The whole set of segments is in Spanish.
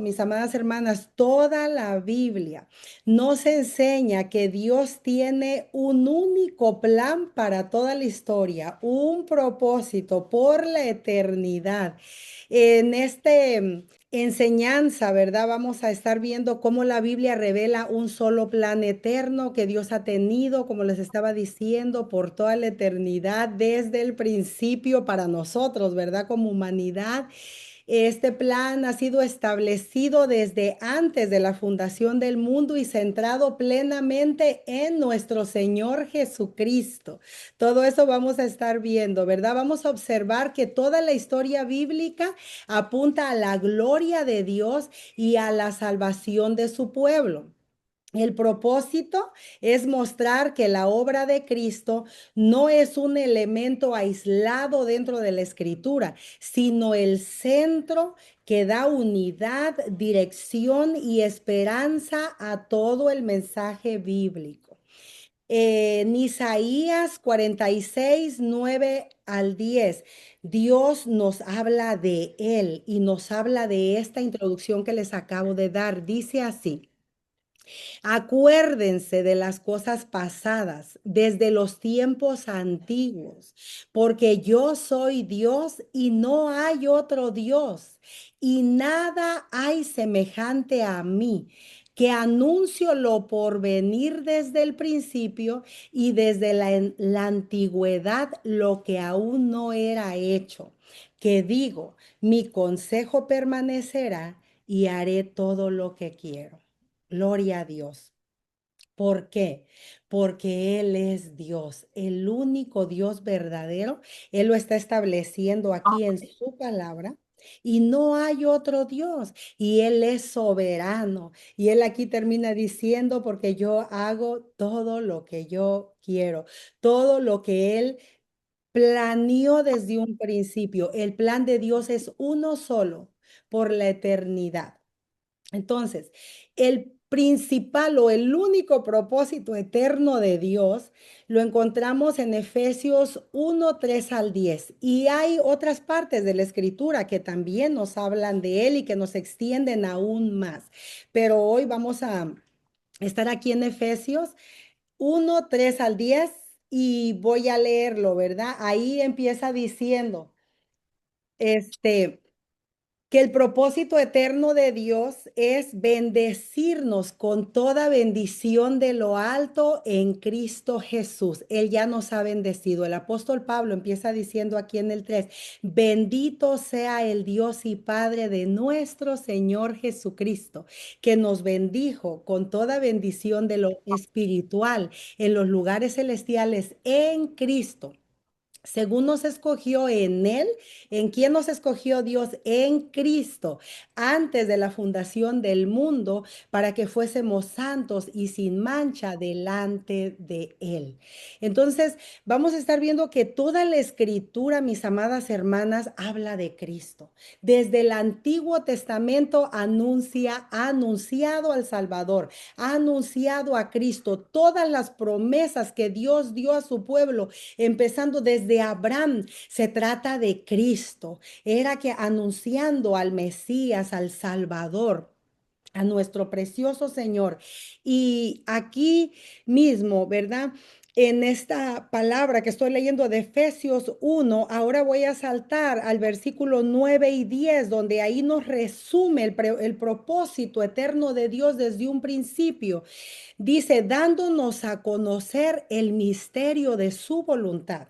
Mis amadas hermanas, toda la Biblia nos enseña que Dios tiene un único plan para toda la historia, un propósito por la eternidad. En enseñanza, ¿verdad? Vamos a estar viendo cómo la Biblia revela un solo plan eterno que Dios ha tenido, como les estaba diciendo, por toda la eternidad, desde el principio para nosotros, ¿verdad? Como humanidad. Este plan ha sido establecido desde antes de la fundación del mundo y centrado plenamente en nuestro Señor Jesucristo. Todo eso vamos a estar viendo, ¿verdad? Vamos a observar que toda la historia bíblica apunta a la gloria de Dios y a la salvación de su pueblo. El propósito es mostrar que la obra de Cristo no es un elemento aislado dentro de la escritura, sino el centro que da unidad, dirección y esperanza a todo el mensaje bíblico. En Isaías 46, 9 al 10, Dios nos habla de Él y nos habla de esta introducción que les acabo de dar. Dice así. Acuérdense de las cosas pasadas, desde los tiempos antiguos, porque yo soy Dios y no hay otro Dios, y nada hay semejante a mí, que anuncio lo por venir desde el principio y desde la antigüedad lo que aún no era hecho, que digo, mi consejo permanecerá y haré todo lo que quiero. Gloria a Dios. ¿Por qué? Porque Él es Dios, el único Dios verdadero. Él lo está estableciendo aquí en su palabra. Y no hay otro Dios. Y Él es soberano. Y Él aquí termina diciendo, porque yo hago todo lo que yo quiero, todo lo que Él planeó desde un principio. El plan de Dios es uno solo por la eternidad. Entonces, el principal o el único propósito eterno de Dios lo encontramos en Efesios 1, 3 al 10. Y hay otras partes de la escritura que también nos hablan de él y que nos extienden aún más. Pero hoy vamos a estar aquí en Efesios 1, 3 al 10 y voy a leerlo, ¿verdad? Ahí empieza diciendo, este que el propósito eterno de Dios es bendecirnos con toda bendición de lo alto en Cristo Jesús. Él ya nos ha bendecido. El apóstol Pablo empieza diciendo aquí en el 3: bendito sea el Dios y Padre de nuestro Señor Jesucristo, que nos bendijo con toda bendición de lo espiritual en los lugares celestiales en Cristo, según nos escogió en Él. ¿En quién nos escogió Dios? En Cristo, antes de la fundación del mundo, para que fuésemos santos y sin mancha delante de Él. Entonces, vamos a estar viendo que toda la escritura, mis amadas hermanas, habla de Cristo. Desde el Antiguo Testamento ha anunciado al Salvador, ha anunciado a Cristo, todas las promesas que Dios dio a su pueblo, empezando desde Abraham. Se trata de Cristo. Era que anunciando al Mesías, al Salvador, a nuestro precioso Señor. Y aquí mismo, ¿verdad? En esta palabra que estoy leyendo de Efesios 1, ahora voy a saltar al versículo 9 y 10, donde ahí nos resume el propósito eterno de Dios desde un principio. Dice, dándonos a conocer el misterio de su voluntad,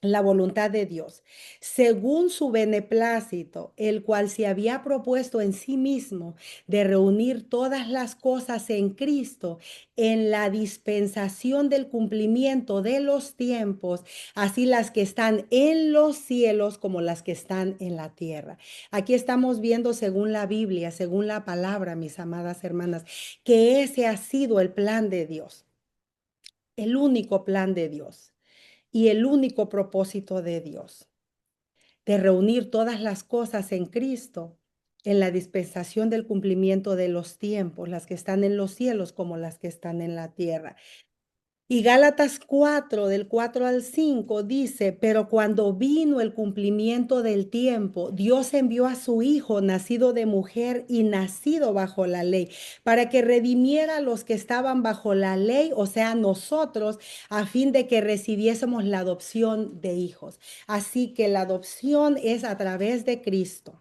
la voluntad de Dios, según su beneplácito, el cual se había propuesto en sí mismo de reunir todas las cosas en Cristo, en la dispensación del cumplimiento de los tiempos, así las que están en los cielos como las que están en la tierra. Aquí estamos viendo, según la Biblia, según la palabra, mis amadas hermanas, que ese ha sido el plan de Dios, el único plan de Dios y el único propósito de Dios, de reunir todas las cosas en Cristo, en la dispensación del cumplimiento de los tiempos, las que están en los cielos como las que están en la tierra. Y Gálatas 4, del 4 al 5 dice, pero cuando vino el cumplimiento del tiempo, Dios envió a su Hijo, nacido de mujer y nacido bajo la ley, para que redimiera a los que estaban bajo la ley, o sea, nosotros, a fin de que recibiésemos la adopción de hijos. Así que la adopción es a través de Cristo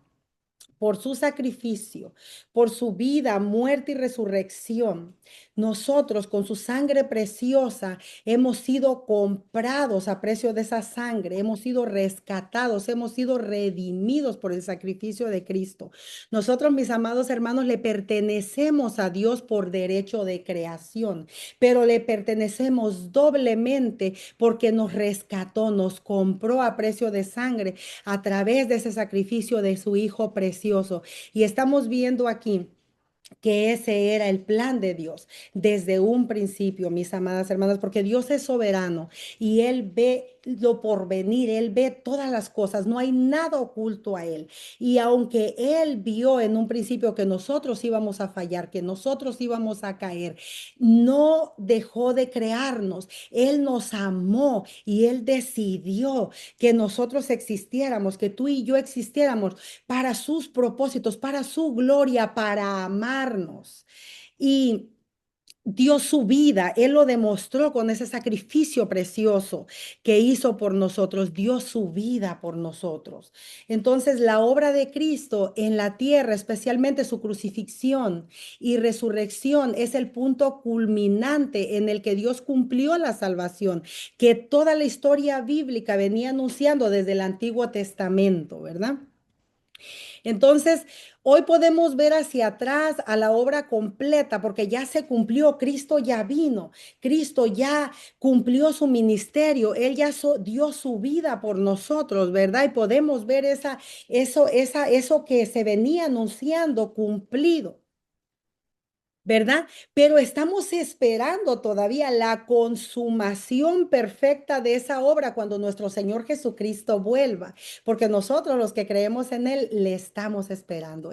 por su sacrificio, por su vida, muerte y resurrección. Nosotros con su sangre preciosa hemos sido comprados a precio de esa sangre, hemos sido rescatados, hemos sido redimidos por el sacrificio de Cristo. Nosotros, mis amados hermanos, le pertenecemos a Dios por derecho de creación, pero le pertenecemos doblemente porque nos rescató, nos compró a precio de sangre a través de ese sacrificio de su Hijo precioso. Y estamos viendo aquí que ese era el plan de Dios desde un principio, mis amadas hermanas, porque Dios es soberano y Él ve lo por venir, Él ve todas las cosas, no hay nada oculto a Él. Y aunque Él vio en un principio que nosotros íbamos a fallar, que nosotros íbamos a caer, no dejó de crearnos, Él nos amó y Él decidió que nosotros existiéramos, que tú y yo existiéramos para sus propósitos, para su gloria, para amarnos. Y dio su vida, Él lo demostró con ese sacrificio precioso que hizo por nosotros, dio su vida por nosotros. Entonces, la obra de Cristo en la tierra, especialmente su crucifixión y resurrección, es el punto culminante en el que Dios cumplió la salvación, que toda la historia bíblica venía anunciando desde el Antiguo Testamento, ¿verdad? Entonces, hoy podemos ver hacia atrás a la obra completa porque ya se cumplió, Cristo ya vino, Cristo ya cumplió su ministerio, Él ya dio su vida por nosotros, ¿verdad? Y podemos ver eso que se venía anunciando cumplido. ¿Verdad? Pero estamos esperando todavía la consumación perfecta de esa obra cuando nuestro Señor Jesucristo vuelva, porque nosotros los que creemos en Él le estamos esperando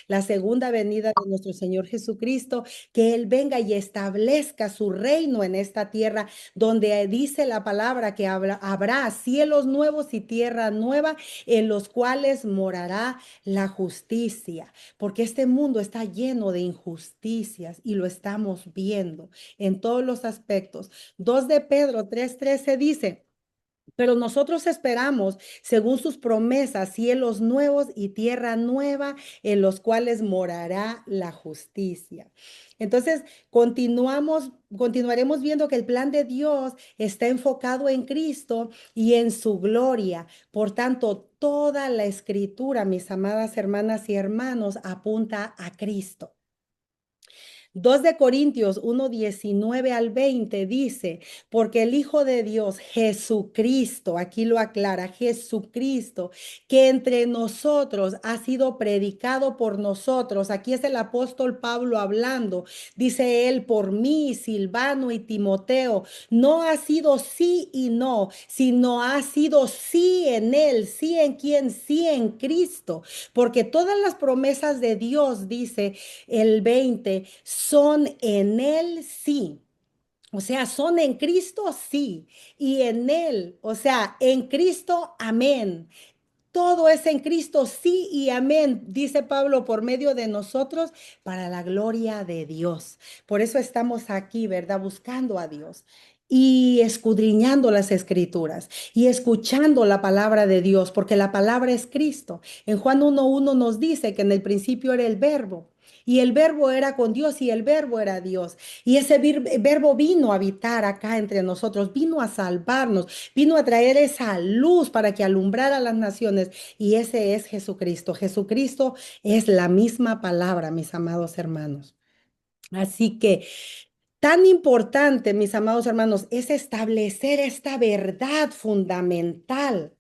la segunda venida de nuestro Señor Jesucristo, que Él venga y establezca su reino en esta tierra, donde dice la palabra que habrá cielos nuevos y tierra nueva en los cuales morará la justicia, porque este mundo está lleno de injusticias y lo estamos viendo en todos los aspectos. 2 de Pedro 3:13 dice, pero nosotros esperamos, según sus promesas, cielos nuevos y tierra nueva en los cuales morará la justicia. Entonces, continuaremos viendo que el plan de Dios está enfocado en Cristo y en su gloria. Por tanto, toda la escritura, mis amadas hermanas y hermanos, apunta a Cristo. 2 de Corintios 1:19 al 20 dice, porque el Hijo de Dios, Jesucristo, aquí lo aclara, Jesucristo, que entre nosotros ha sido predicado por nosotros. Aquí es el apóstol Pablo hablando. Dice él, por mí, Silvano y Timoteo, no ha sido sí y no, sino ha sido sí en él, sí en quién, sí en Cristo. Porque todas las promesas de Dios, dice el 20, son en Él sí. O sea, son en Cristo sí. Y en Él, o sea, en Cristo, amén. Todo es en Cristo, sí y amén, dice Pablo, por medio de nosotros, para la gloria de Dios. Por eso estamos aquí, ¿verdad? Buscando a Dios y escudriñando las escrituras y escuchando la palabra de Dios, porque la palabra es Cristo. En Juan 1:1 nos dice que en el principio era el verbo. Y el verbo era con Dios y el verbo era Dios. Y ese verbo vino a habitar acá entre nosotros, vino a salvarnos, vino a traer esa luz para que alumbrara a las naciones. Y ese es Jesucristo. Jesucristo es la misma palabra, mis amados hermanos. Así que tan importante, mis amados hermanos, es establecer esta verdad fundamental,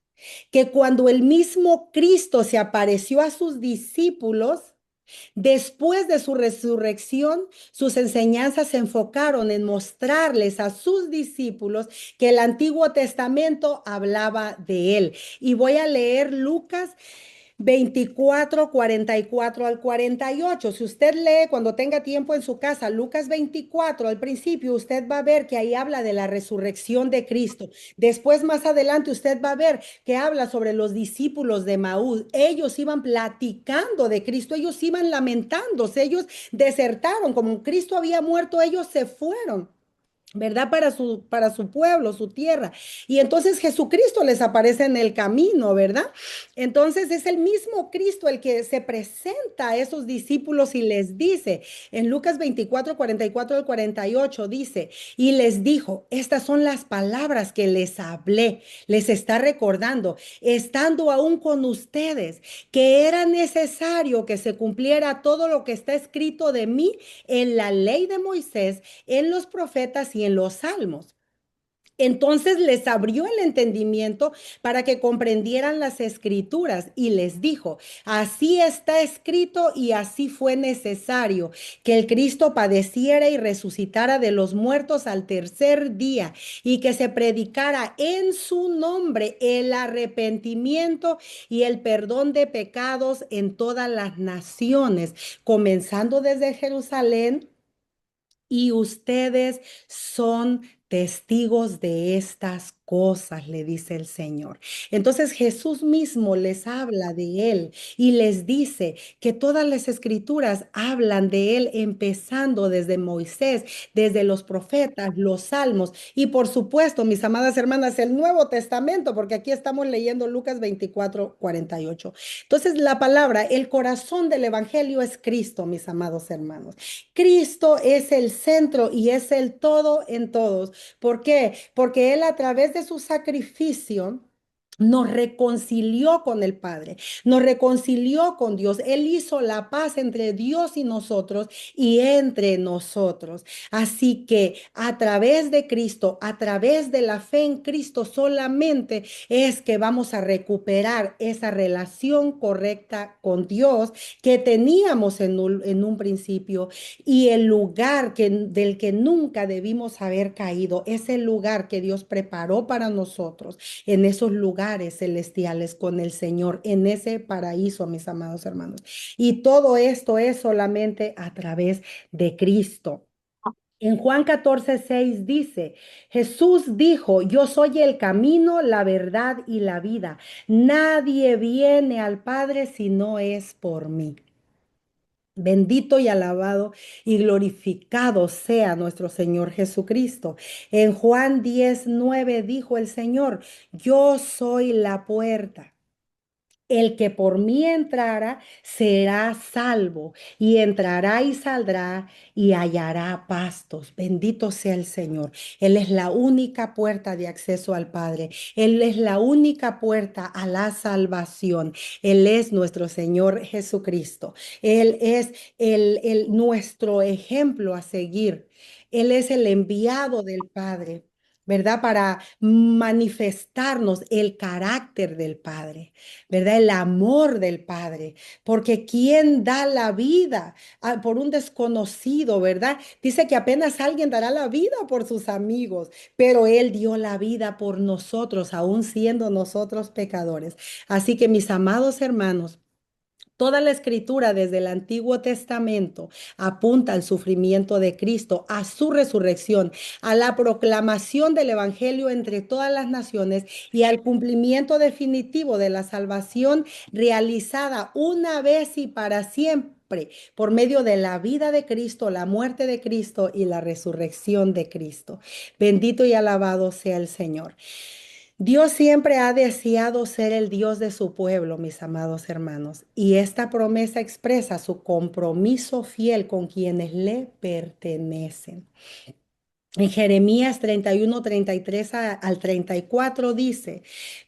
que cuando el mismo Cristo se apareció a sus discípulos, después de su resurrección, sus enseñanzas se enfocaron en mostrarles a sus discípulos que el Antiguo Testamento hablaba de él. Y voy a leer Lucas 24, 44 al 48. Si usted lee cuando tenga tiempo en su casa, Lucas 24, al principio usted va a ver que ahí habla de la resurrección de Cristo. Después, más adelante, usted va a ver que habla sobre los discípulos de Maús. Ellos iban platicando de Cristo, ellos iban lamentándose, ellos desertaron. Como Cristo había muerto, ellos se fueron. ¿Verdad? Para su pueblo, su tierra. Y entonces Jesucristo les aparece en el camino, ¿verdad? Entonces es el mismo Cristo el que se presenta a esos discípulos y les dice, en Lucas 24, 44 al 48, dice, y les dijo, estas son las palabras que les hablé, les está recordando, estando aún con ustedes, que era necesario que se cumpliera todo lo que está escrito de mí en la ley de Moisés, en los profetas y en los salmos. Entonces les abrió el entendimiento para que comprendieran las escrituras y les dijo, así está escrito y así fue necesario que el Cristo padeciera y resucitara de los muertos al tercer día y que se predicara en su nombre el arrepentimiento y el perdón de pecados en todas las naciones, comenzando desde Jerusalén, y ustedes son testigos de estas cosas, le dice el Señor. Entonces Jesús mismo les habla de Él y les dice que todas las escrituras hablan de Él, empezando desde Moisés, desde los profetas, los salmos y por supuesto, mis amadas hermanas, el Nuevo Testamento, porque aquí estamos leyendo Lucas 24, 48. Entonces la palabra, el corazón del Evangelio es Cristo, mis amados hermanos. Cristo es el centro y es el todo en todos. ¿Por qué? Porque Él a través de su sacrificio nos reconcilió con el Padre, nos reconcilió con Dios. Él hizo la paz entre Dios y nosotros y entre nosotros. Así que a través de Cristo, a través de la fe en Cristo solamente es que vamos a recuperar esa relación correcta con Dios que teníamos en un principio y el lugar del que nunca debimos haber caído, es el lugar que Dios preparó para nosotros, en esos lugares celestiales con el Señor, en ese paraíso, mis amados hermanos. Y todo esto es solamente a través de Cristo. En Juan 14:6 dice, Jesús dijo, yo soy el camino, la verdad y la vida. Nadie viene al Padre si no es por mí. Bendito y alabado y glorificado sea nuestro Señor Jesucristo. En Juan 10:9 dijo el Señor, yo soy la puerta. El que por mí entrara será salvo y entrará y saldrá y hallará pastos. Bendito sea el Señor. Él es la única puerta de acceso al Padre. Él es la única puerta a la salvación. Él es nuestro Señor Jesucristo. Él es nuestro ejemplo a seguir. Él es el enviado del Padre. ¿Verdad? Para manifestarnos el carácter del Padre. ¿Verdad? El amor del Padre, porque ¿quién da la vida por un desconocido, verdad? Dice que apenas alguien dará la vida por sus amigos, pero Él dio la vida por nosotros, aún siendo nosotros pecadores. Así que mis amados hermanos, toda la escritura desde el Antiguo Testamento apunta al sufrimiento de Cristo, a su resurrección, a la proclamación del Evangelio entre todas las naciones y al cumplimiento definitivo de la salvación realizada una vez y para siempre por medio de la vida de Cristo, la muerte de Cristo y la resurrección de Cristo. Bendito y alabado sea el Señor. Dios siempre ha deseado ser el Dios de su pueblo, mis amados hermanos, y esta promesa expresa su compromiso fiel con quienes le pertenecen. En Jeremías 31, 33 al 34 dice,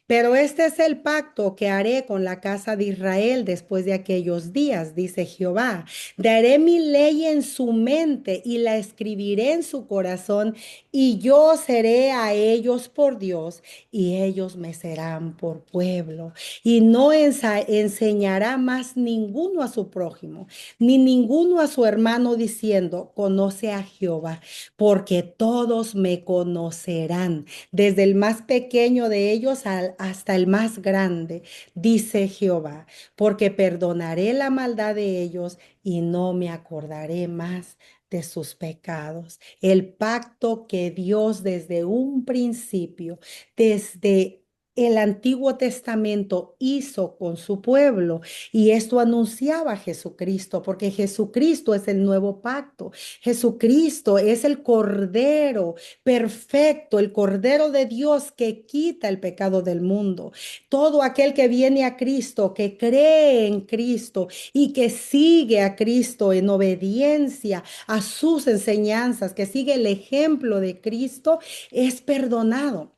pero este es el pacto que haré con la casa de Israel después de aquellos días, dice Jehová. Daré mi ley en su mente y la escribiré en su corazón, y yo seré a ellos por Dios, y ellos me serán por pueblo. Y no enseñará más ninguno a su prójimo, ni ninguno a su hermano diciendo, conoce a Jehová, porque todos me conocerán, desde el más pequeño de ellos hasta el más grande, dice Jehová, porque perdonaré la maldad de ellos y no me acordaré más de sus pecados. El pacto que Dios desde un principio, desde el Antiguo Testamento hizo con su pueblo, y esto anunciaba a Jesucristo, porque Jesucristo es el nuevo pacto. Jesucristo es el Cordero perfecto, el Cordero de Dios que quita el pecado del mundo. Todo aquel que viene a Cristo, que cree en Cristo y que sigue a Cristo en obediencia a sus enseñanzas, que sigue el ejemplo de Cristo, es perdonado,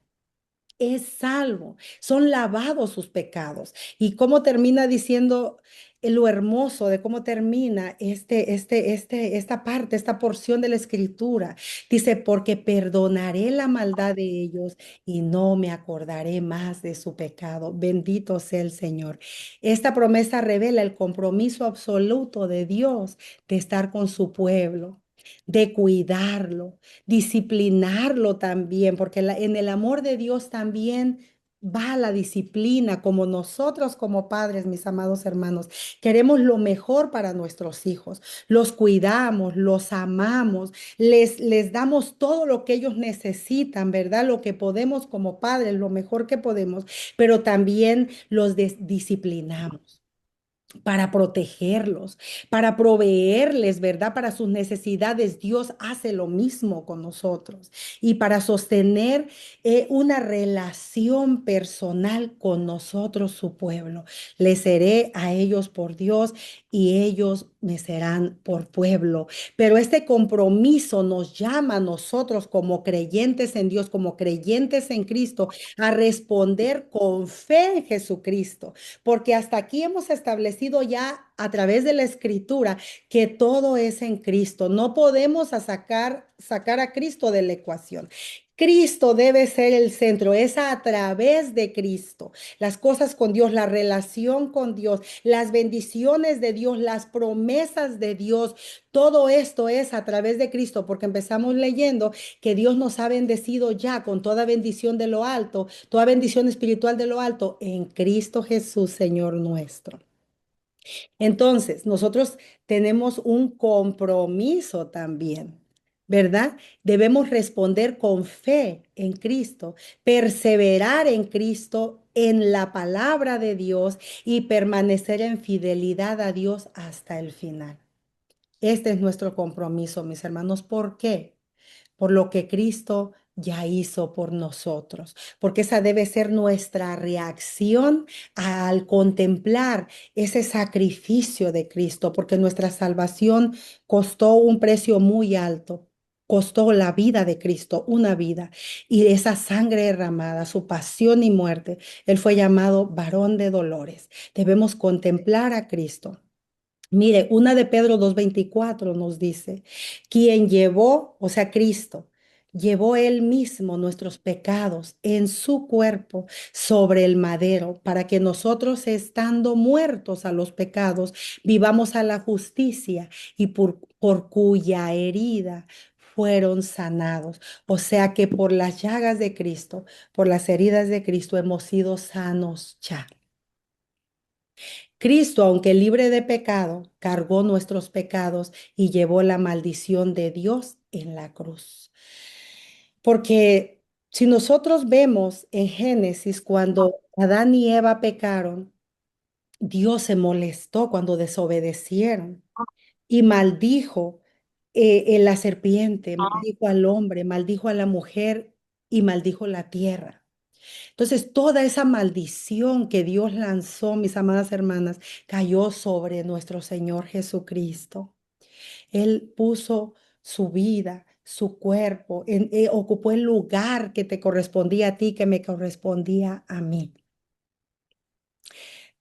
es salvo, son lavados sus pecados. ¿Y cómo termina diciendo lo hermoso de cómo termina esta parte, esta porción de la escritura? Dice, porque perdonaré la maldad de ellos y no me acordaré más de su pecado. Bendito sea el Señor. Esta promesa revela el compromiso absoluto de Dios de estar con su pueblo, de cuidarlo, disciplinarlo también, porque en el amor de Dios también va la disciplina, como nosotros como padres, mis amados hermanos, queremos lo mejor para nuestros hijos, los cuidamos, los amamos, les damos todo lo que ellos necesitan, ¿verdad? Lo que podemos como padres, lo mejor que podemos, pero también los disciplinamos para protegerlos, para proveerles, ¿verdad? Para sus necesidades. Dios hace lo mismo con nosotros. Y para sostener una relación personal con nosotros, su pueblo. Les seré a ellos por Dios y ellos me serán por pueblo. Pero este compromiso nos llama a nosotros como creyentes en Dios, como creyentes en Cristo, a responder con fe en Jesucristo, porque hasta aquí hemos establecido ya a través de la escritura que todo es en Cristo. No podemos sacar a Cristo de la ecuación. Cristo debe ser el centro, es a través de Cristo. Las cosas con Dios, la relación con Dios, las bendiciones de Dios, las promesas de Dios, todo esto es a través de Cristo, porque empezamos leyendo que Dios nos ha bendecido ya con toda bendición de lo alto, toda bendición espiritual de lo alto en Cristo Jesús, Señor nuestro. Entonces, nosotros tenemos un compromiso también, ¿verdad? Debemos responder con fe en Cristo, perseverar en Cristo, en la palabra de Dios y permanecer en fidelidad a Dios hasta el final. Este es nuestro compromiso, mis hermanos. ¿Por qué? Por lo que Cristo ya hizo por nosotros, porque esa debe ser nuestra reacción al contemplar ese sacrificio de Cristo, porque nuestra salvación costó un precio muy alto. Costó la vida de Cristo, una vida, y esa sangre derramada, su pasión y muerte. Él fue llamado varón de dolores. Debemos contemplar a Cristo. Mire, una de Pedro 2:24 nos dice, quien llevó, o sea, Cristo, llevó él mismo nuestros pecados en su cuerpo sobre el madero, para que nosotros, estando muertos a los pecados, vivamos a la justicia, y por cuya herida fueron sanados. O sea que por las llagas de Cristo, por las heridas de Cristo hemos sido sanos ya. Cristo, aunque libre de pecado, cargó nuestros pecados y llevó la maldición de Dios en la cruz. Porque si nosotros vemos en Génesis, cuando Adán y Eva pecaron, Dios se molestó cuando desobedecieron y maldijo en la serpiente, maldijo al hombre, maldijo a la mujer y maldijo la tierra. Entonces, toda esa maldición que Dios lanzó, mis amadas hermanas, cayó sobre nuestro Señor Jesucristo. Él puso su vida, su cuerpo, ocupó el lugar que te correspondía a ti, que me correspondía a mí.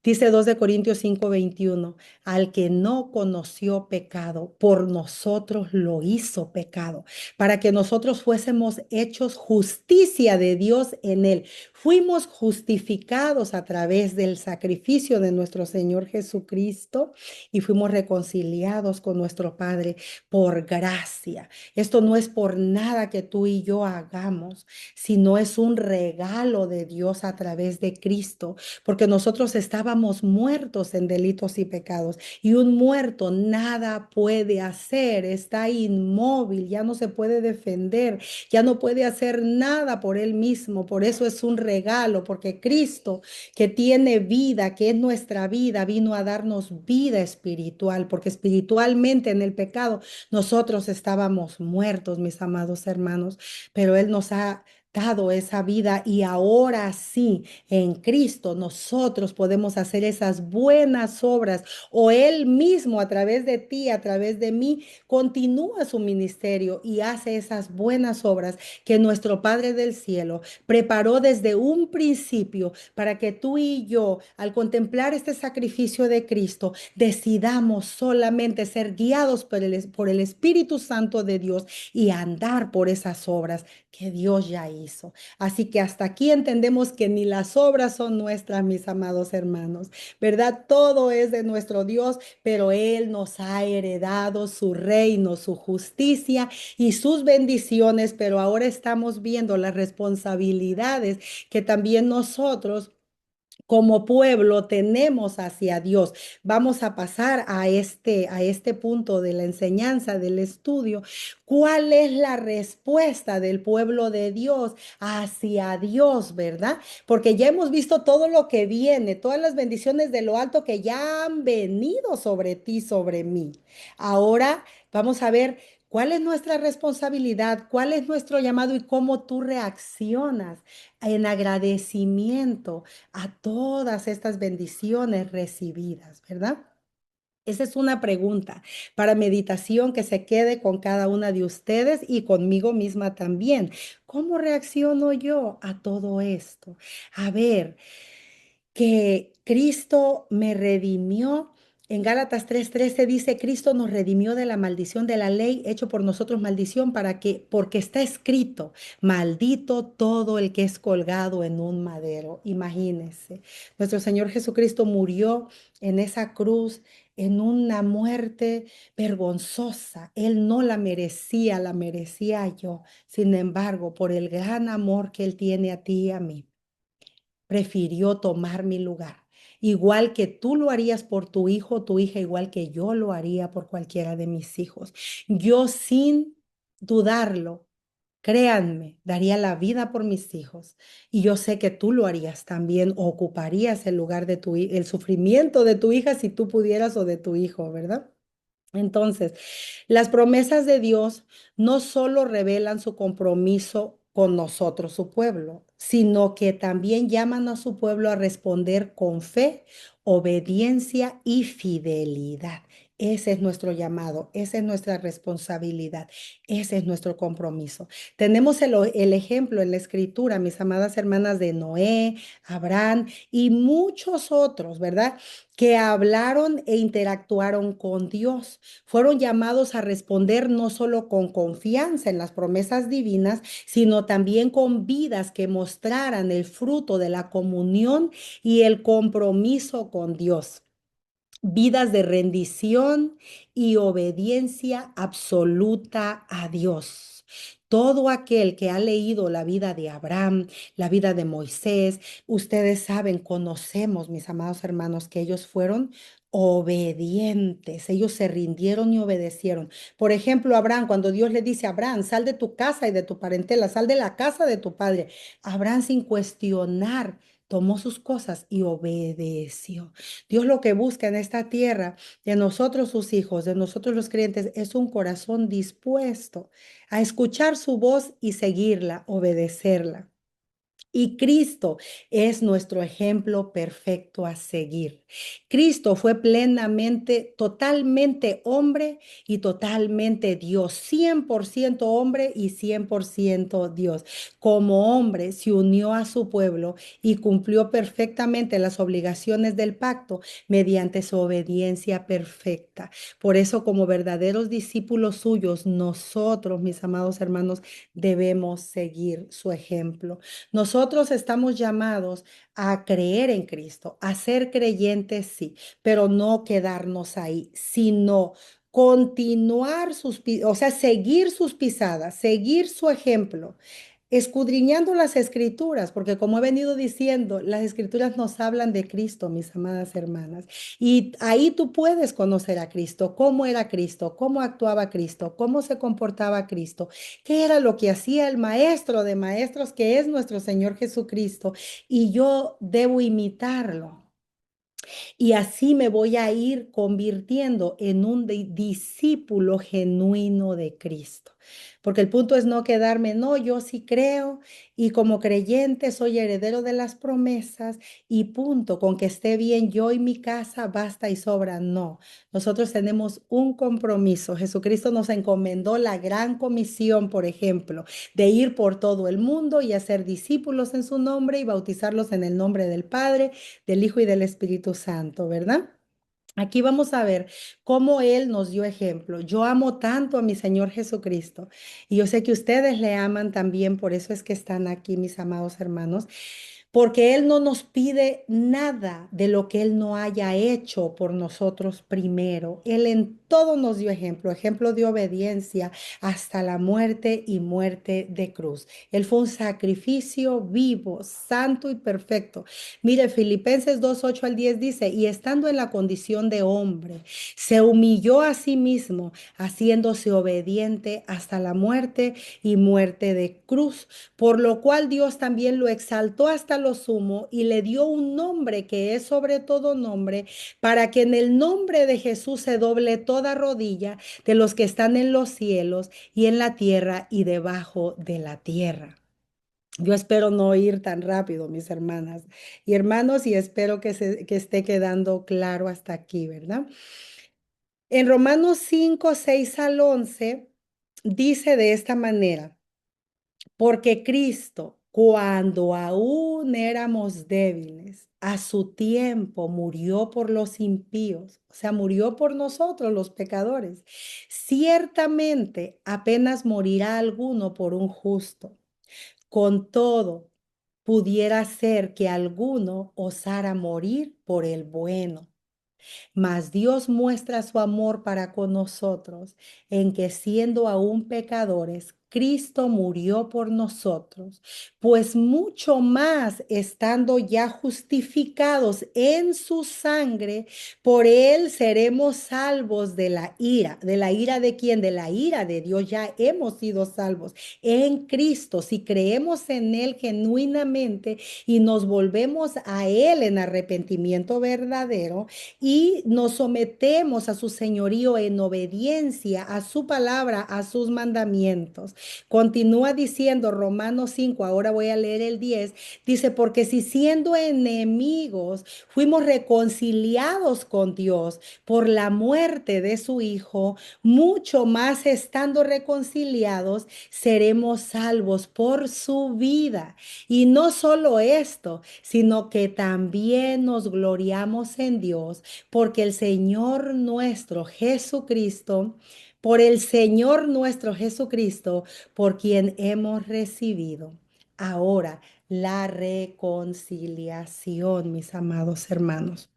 Dice 2 de Corintios 5:21, al que no conoció pecado, por nosotros lo hizo pecado, para que nosotros fuésemos hechos justicia de Dios en él. Fuimos justificados a través del sacrificio de nuestro Señor Jesucristo y fuimos reconciliados con nuestro Padre por gracia. Esto no es por nada que tú y yo hagamos, sino es un regalo de Dios a través de Cristo, porque nosotros estábamos muertos en delitos y pecados, y un muerto nada puede hacer, está inmóvil, ya no se puede defender, ya no puede hacer nada por él mismo. Por eso es un regalo, porque Cristo, que tiene vida, que es nuestra vida, vino a darnos vida espiritual, porque espiritualmente en el pecado nosotros estábamos muertos, mis amados hermanos, pero Él nos ha dado esa vida y ahora sí, en Cristo nosotros podemos hacer esas buenas obras, o Él mismo a través de ti, a través de mí, continúa su ministerio y hace esas buenas obras que nuestro Padre del cielo preparó desde un principio para que tú y yo, al contemplar este sacrificio de Cristo, decidamos solamente ser guiados por el Espíritu Santo de Dios y andar por esas obras que Dios ya hizo. Así que hasta aquí entendemos que ni las obras son nuestras, mis amados hermanos, ¿verdad? Todo es de nuestro Dios, pero Él nos ha heredado su reino, su justicia y sus bendiciones, pero ahora estamos viendo las responsabilidades que también nosotros como pueblo tenemos hacia Dios. Vamos a pasar a este punto de la enseñanza, del estudio. ¿Cuál es la respuesta del pueblo de Dios hacia Dios, verdad? Porque ya hemos visto todo lo que viene, todas las bendiciones de lo alto que ya han venido sobre ti, sobre mí. Ahora vamos a ver cuál es nuestra responsabilidad, cuál es nuestro llamado y cómo tú reaccionas en agradecimiento a todas estas bendiciones recibidas, ¿verdad? Esa es una pregunta para meditación que se quede con cada una de ustedes y conmigo misma también. ¿Cómo reacciono yo a todo esto? A ver, que Cristo me redimió. En Gálatas 3:13 dice, Cristo nos redimió de la maldición de la ley, hecho por nosotros maldición, porque está escrito, maldito todo el que es colgado en un madero. Imagínense, nuestro Señor Jesucristo murió en esa cruz, en una muerte vergonzosa. Él no la merecía, la merecía yo. Sin embargo, por el gran amor que Él tiene a ti y a mí, prefirió tomar mi lugar. Igual que tú lo harías por tu hijo o tu hija, igual que yo lo haría por cualquiera de mis hijos. Yo sin dudarlo, créanme, daría la vida por mis hijos. Y yo sé que tú lo harías también, o ocuparías el lugar de el sufrimiento de tu hija si tú pudieras o de tu hijo, ¿verdad? Entonces, las promesas de Dios no solo revelan su compromiso con nosotros, su pueblo, sino que también llaman a su pueblo a responder con fe, obediencia y fidelidad. Ese es nuestro llamado, esa es nuestra responsabilidad, ese es nuestro compromiso. Tenemos el ejemplo en la escritura, mis amadas hermanas, de Noé, Abraham y muchos otros, ¿verdad? Que hablaron e interactuaron con Dios. Fueron llamados a responder no solo con confianza en las promesas divinas, sino también con vidas que mostraran el fruto de la comunión y el compromiso con Dios. Vidas de rendición y obediencia absoluta a Dios. Todo aquel que ha leído la vida de Abraham, la vida de Moisés, ustedes saben, conocemos, mis amados hermanos, que ellos fueron obedientes, ellos se rindieron y obedecieron. Por ejemplo, Abraham, cuando Dios le dice a Abraham, sal de tu casa y de tu parentela, sal de la casa de tu padre, Abraham sin cuestionar tomó sus cosas y obedeció. Dios lo que busca en esta tierra de nosotros sus hijos, de nosotros los creyentes, es un corazón dispuesto a escuchar su voz y seguirla, obedecerla. Y Cristo es nuestro ejemplo perfecto a seguir. Cristo fue plenamente, totalmente hombre y totalmente Dios, 100% hombre y 100% Dios. Como hombre se unió a su pueblo y cumplió perfectamente las obligaciones del pacto mediante su obediencia perfecta. Por eso, como verdaderos discípulos suyos, nosotros, mis amados hermanos, debemos seguir su ejemplo. Nosotros estamos llamados a creer en Cristo, a ser creyentes, sí, pero no quedarnos ahí, sino continuar o sea, seguir sus pisadas, seguir su ejemplo, escudriñando las escrituras, porque como he venido diciendo, las escrituras nos hablan de Cristo, mis amadas hermanas, y ahí tú puedes conocer a Cristo, cómo era Cristo, cómo actuaba Cristo, cómo se comportaba Cristo, qué era lo que hacía el maestro de maestros, que es nuestro Señor Jesucristo, y yo debo imitarlo. Y así me voy a ir convirtiendo en un discípulo genuino de Cristo. Porque el punto es no quedarme, no, yo sí creo y como creyente soy heredero de las promesas y punto, con que esté bien yo y mi casa, basta y sobra. No, nosotros tenemos un compromiso. Jesucristo nos encomendó la gran comisión, por ejemplo, de ir por todo el mundo y hacer discípulos en su nombre y bautizarlos en el nombre del Padre, del Hijo y del Espíritu Santo, ¿verdad? Aquí vamos a ver cómo Él nos dio ejemplo. Yo amo tanto a mi Señor Jesucristo y yo sé que ustedes le aman también, por eso es que están aquí, mis amados hermanos, porque Él no nos pide nada de lo que Él no haya hecho por nosotros primero. Él en todo nos dio ejemplo, ejemplo de obediencia hasta la muerte y muerte de cruz. Él fue un sacrificio vivo, santo y perfecto. Mire, Filipenses 2:8 al 10 dice, y estando en la condición de hombre, se humilló a sí mismo, haciéndose obediente hasta la muerte y muerte de cruz, por lo cual Dios también lo exaltó hasta lo sumo y le dio un nombre que es sobre todo nombre, para que en el nombre de Jesús se doble toda rodilla de los que están en los cielos y en la tierra y debajo de la tierra. Yo espero no ir tan rápido, mis hermanas y hermanos, y espero que esté quedando claro hasta aquí, ¿verdad? En Romanos 5:6 al 11 dice de esta manera, porque Cristo, cuando aún éramos débiles, a su tiempo murió por los impíos, o sea, murió por nosotros los pecadores. Ciertamente apenas morirá alguno por un justo. Con todo, pudiera ser que alguno osara morir por el bueno. Mas Dios muestra su amor para con nosotros en que siendo aún pecadores, Cristo murió por nosotros, pues mucho más estando ya justificados en su sangre, por él seremos salvos de la ira. ¿De la ira de quién? De la ira de Dios. Ya hemos sido salvos en Cristo. Si creemos en él genuinamente y nos volvemos a él en arrepentimiento verdadero, y nos sometemos a su señorío en obediencia a su palabra, a sus mandamientos. Continúa diciendo Romanos 5, ahora voy a leer el 10, dice, porque si siendo enemigos fuimos reconciliados con Dios por la muerte de su Hijo, mucho más estando reconciliados seremos salvos por su vida. Y no solo esto, sino que también nos gloriamos en Dios porque el Señor nuestro Jesucristo, por el Señor nuestro Jesucristo, por quien hemos recibido ahora la reconciliación, mis amados hermanos.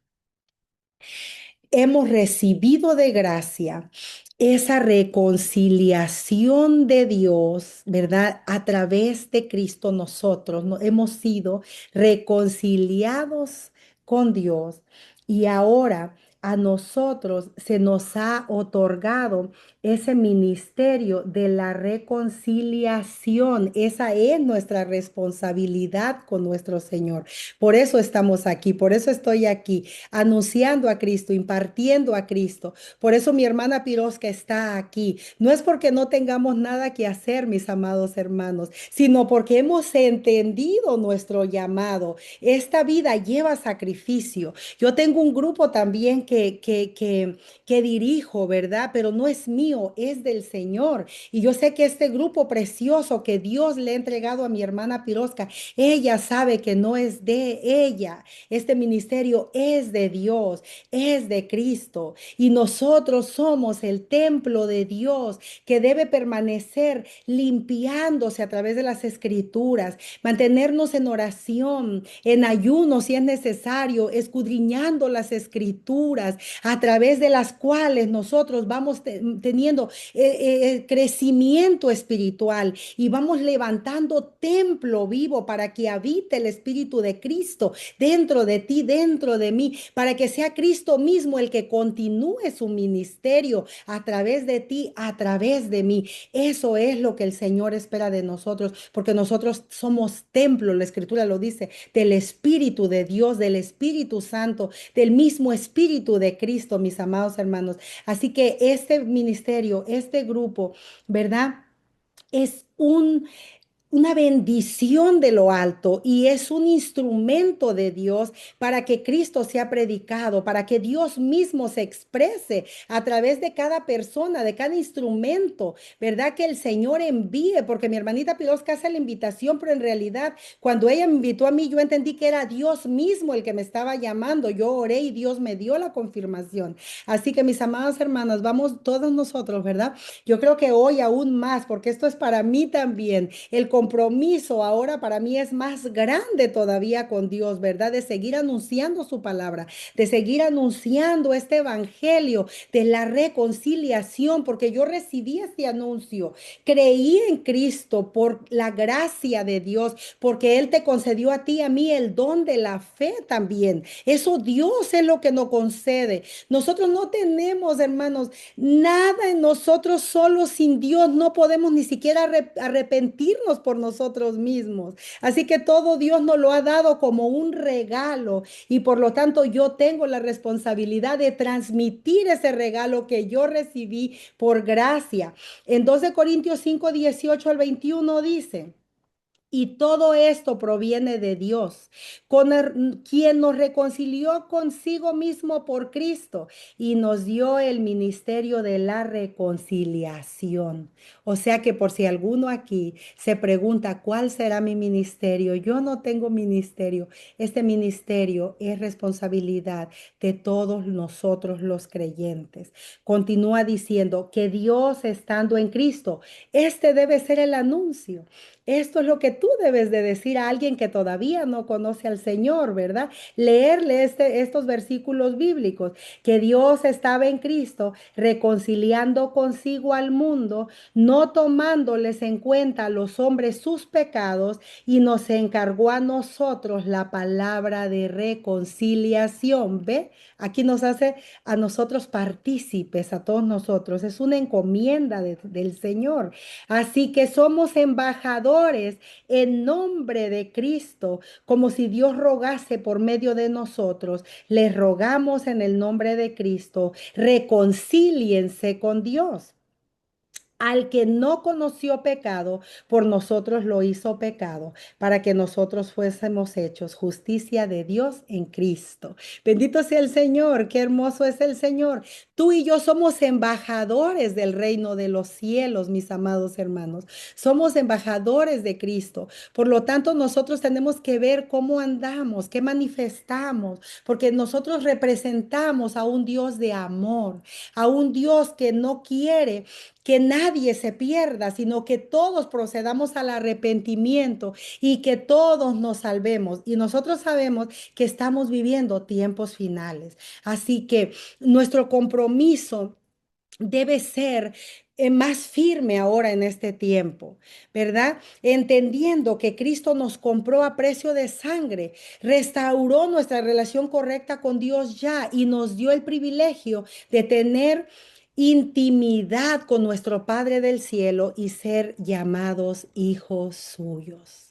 Hemos recibido de gracia esa reconciliación de Dios, ¿verdad? A través de Cristo nosotros hemos sido reconciliados con Dios y ahora a nosotros se nos ha otorgado ese ministerio de la reconciliación. Esa es nuestra responsabilidad con nuestro Señor. Por eso estamos aquí, por eso estoy aquí, anunciando a Cristo, impartiendo a Cristo. Por eso mi hermana Pirosca está aquí. No es porque no tengamos nada que hacer, mis amados hermanos, sino porque hemos entendido nuestro llamado. Esta vida lleva sacrificio. Yo tengo un grupo también que dirijo, ¿verdad? Pero no es mío, es del Señor. Y yo sé que este grupo precioso que Dios le ha entregado a mi hermana Pirosca, ella sabe que no es de ella. Este ministerio es de Dios, es de Cristo. Y nosotros somos el templo de Dios que debe permanecer limpiándose a través de las escrituras, mantenernos en oración, en ayuno si es necesario, escudriñando las escrituras a través de las cuales nosotros vamos teniendo crecimiento espiritual y vamos levantando templo vivo para que habite el Espíritu de Cristo dentro de ti, dentro de mí, para que sea Cristo mismo el que continúe su ministerio a través de ti, a través de mí. Eso es lo que el Señor espera de nosotros, porque nosotros somos templo, la Escritura lo dice, del Espíritu de Dios, del Espíritu Santo, del mismo Espíritu de Cristo, mis amados hermanos. Así que este ministerio, este grupo, ¿verdad? Es una bendición de lo alto y es un instrumento de Dios para que Cristo sea predicado, para que Dios mismo se exprese a través de cada persona, de cada instrumento, ¿verdad? Que el Señor envíe, porque mi hermanita Pilosca hace la invitación, pero en realidad cuando ella me invitó a mí, yo entendí que era Dios mismo el que me estaba llamando. Yo oré y Dios me dio la confirmación. Así que mis amadas hermanas, vamos todos nosotros, ¿verdad? Yo creo que hoy aún más, porque esto es para mí también. El compromiso ahora para mí es más grande todavía con Dios, ¿verdad? De seguir anunciando su palabra, de seguir anunciando este evangelio de la reconciliación, porque yo recibí este anuncio, creí en Cristo por la gracia de Dios, porque Él te concedió a ti y a mí el don de la fe también. Eso Dios es lo que nos concede. Nosotros no tenemos, hermanos, nada en nosotros solos sin Dios. No podemos ni siquiera arrepentirnos por nosotros mismos. Así que todo Dios nos lo ha dado como un regalo y por lo tanto yo tengo la responsabilidad de transmitir ese regalo que yo recibí por gracia. En 2 Corintios 5 18 al 21 dice. Y todo esto proviene de Dios, quien nos reconcilió consigo mismo por Cristo y nos dio el ministerio de la reconciliación. O sea que por si alguno aquí se pregunta cuál será mi ministerio, yo no tengo ministerio. Este ministerio es responsabilidad de todos nosotros los creyentes. Continúa diciendo que Dios estando en Cristo, este debe ser el anuncio. Esto es lo que tú debes de decir a alguien que todavía no conoce al Señor, ¿verdad? Leerle estos versículos bíblicos, que Dios estaba en Cristo reconciliando consigo al mundo, no tomándoles en cuenta a los hombres sus pecados y nos encargó a nosotros la palabra de reconciliación. ¿Ve? Aquí nos hace a nosotros partícipes, a todos nosotros. Es una encomienda del Señor. Así que somos embajadores en nombre de Cristo, como si Dios rogase por medio de nosotros. Les rogamos en el nombre de Cristo, reconcíliense con Dios. Al que no conoció pecado, por nosotros lo hizo pecado, para que nosotros fuésemos hechos justicia de Dios en Cristo. Bendito sea el Señor, qué hermoso es el Señor. Tú y yo somos embajadores del reino de los cielos, mis amados hermanos. Somos embajadores de Cristo. Por lo tanto, nosotros tenemos que ver cómo andamos, qué manifestamos, porque nosotros representamos a un Dios de amor, a un Dios que no quiere que nadie se pierda, sino que todos procedamos al arrepentimiento y que todos nos salvemos. Y nosotros sabemos que estamos viviendo tiempos finales. Así que nuestro compromiso debe ser más firme ahora en este tiempo, ¿verdad? Entendiendo que Cristo nos compró a precio de sangre, restauró nuestra relación correcta con Dios ya y nos dio el privilegio de tener intimidad con nuestro Padre del cielo y ser llamados hijos suyos.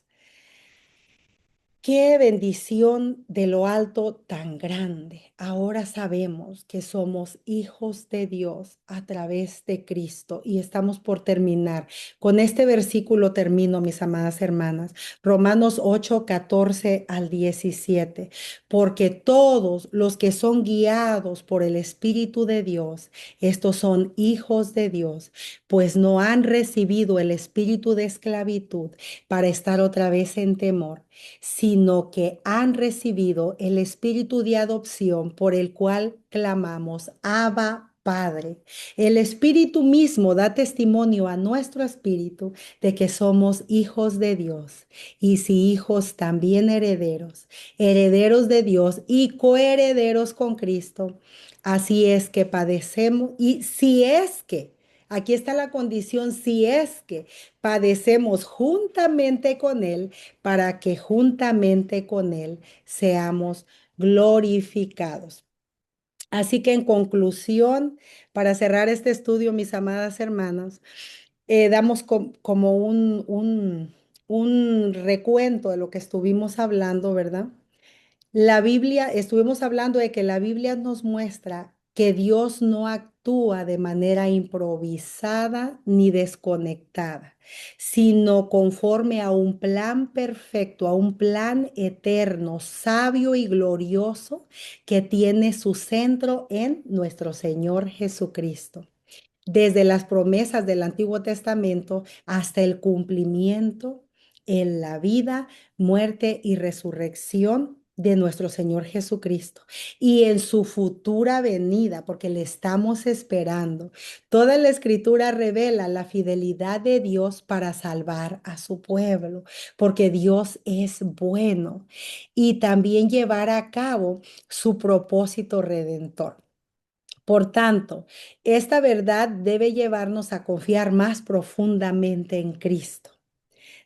Qué bendición de lo alto tan grande. Ahora sabemos que somos hijos de Dios a través de Cristo y estamos por terminar. Con este versículo termino, mis amadas hermanas. Romanos 8, 14 al 17. Porque todos los que son guiados por el Espíritu de Dios, estos son hijos de Dios, pues no han recibido el espíritu de esclavitud para estar otra vez en temor, sino que han recibido el espíritu de adopción por el cual clamamos, Abba, Padre. El Espíritu mismo da testimonio a nuestro espíritu de que somos hijos de Dios. Y si hijos, también herederos, herederos de Dios y coherederos con Cristo. Así es que padecemos, y si es que, aquí está la condición, si es que padecemos juntamente con Él, para que juntamente con Él seamos glorificados. Así que en conclusión, para cerrar este estudio, mis amadas hermanas, damos como un recuento de lo que estuvimos hablando, ¿verdad? La Biblia, estuvimos hablando de que la Biblia nos muestra que Dios no actúa de manera improvisada ni desconectada, sino conforme a un plan perfecto, a un plan eterno, sabio y glorioso que tiene su centro en nuestro Señor Jesucristo, desde las promesas del Antiguo Testamento hasta el cumplimiento en la vida, muerte y resurrección de nuestro Señor Jesucristo y en su futura venida, porque le estamos esperando. Toda la escritura revela la fidelidad de Dios para salvar a su pueblo, porque Dios es bueno y también llevar a cabo su propósito redentor. Por tanto, esta verdad debe llevarnos a confiar más profundamente en Cristo,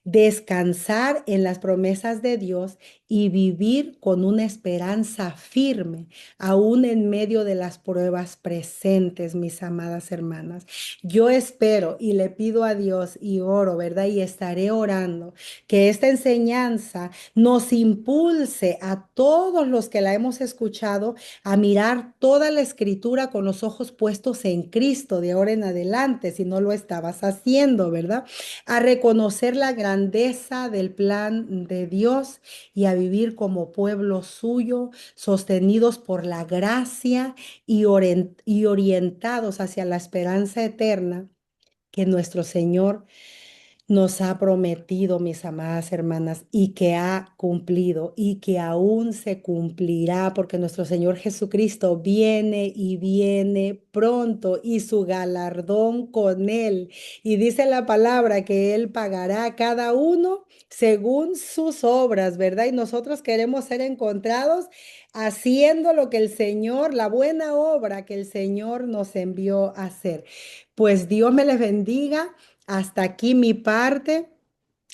descansar en las promesas de Dios y vivir con una esperanza firme, aún en medio de las pruebas presentes, mis amadas hermanas. Yo espero y le pido a Dios y oro, ¿verdad? Y estaré orando que esta enseñanza nos impulse a todos los que la hemos escuchado a mirar toda la escritura con los ojos puestos en Cristo de ahora en adelante, si no lo estabas haciendo, ¿verdad? A reconocer la grandeza del plan de Dios y a vivir como pueblo suyo, sostenidos por la gracia y orientados hacia la esperanza eterna que nuestro Señor nos ha prometido, mis amadas hermanas, y que ha cumplido y que aún se cumplirá, porque nuestro Señor Jesucristo viene y viene pronto y su galardón con él. Y dice la palabra que él pagará a cada uno según sus obras, ¿verdad? Y nosotros queremos ser encontrados haciendo lo que el Señor, la buena obra que el Señor nos envió a hacer. Pues Dios me les bendiga. Hasta aquí mi parte.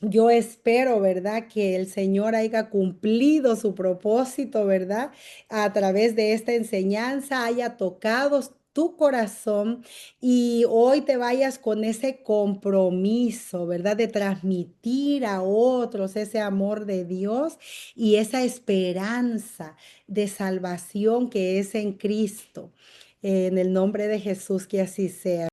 Yo espero, ¿verdad? Que el Señor haya cumplido su propósito, ¿verdad? A través de esta enseñanza haya tocado tu corazón y hoy te vayas con ese compromiso, ¿verdad? De transmitir a otros ese amor de Dios y esa esperanza de salvación que es en Cristo. En el nombre de Jesús, que así sea.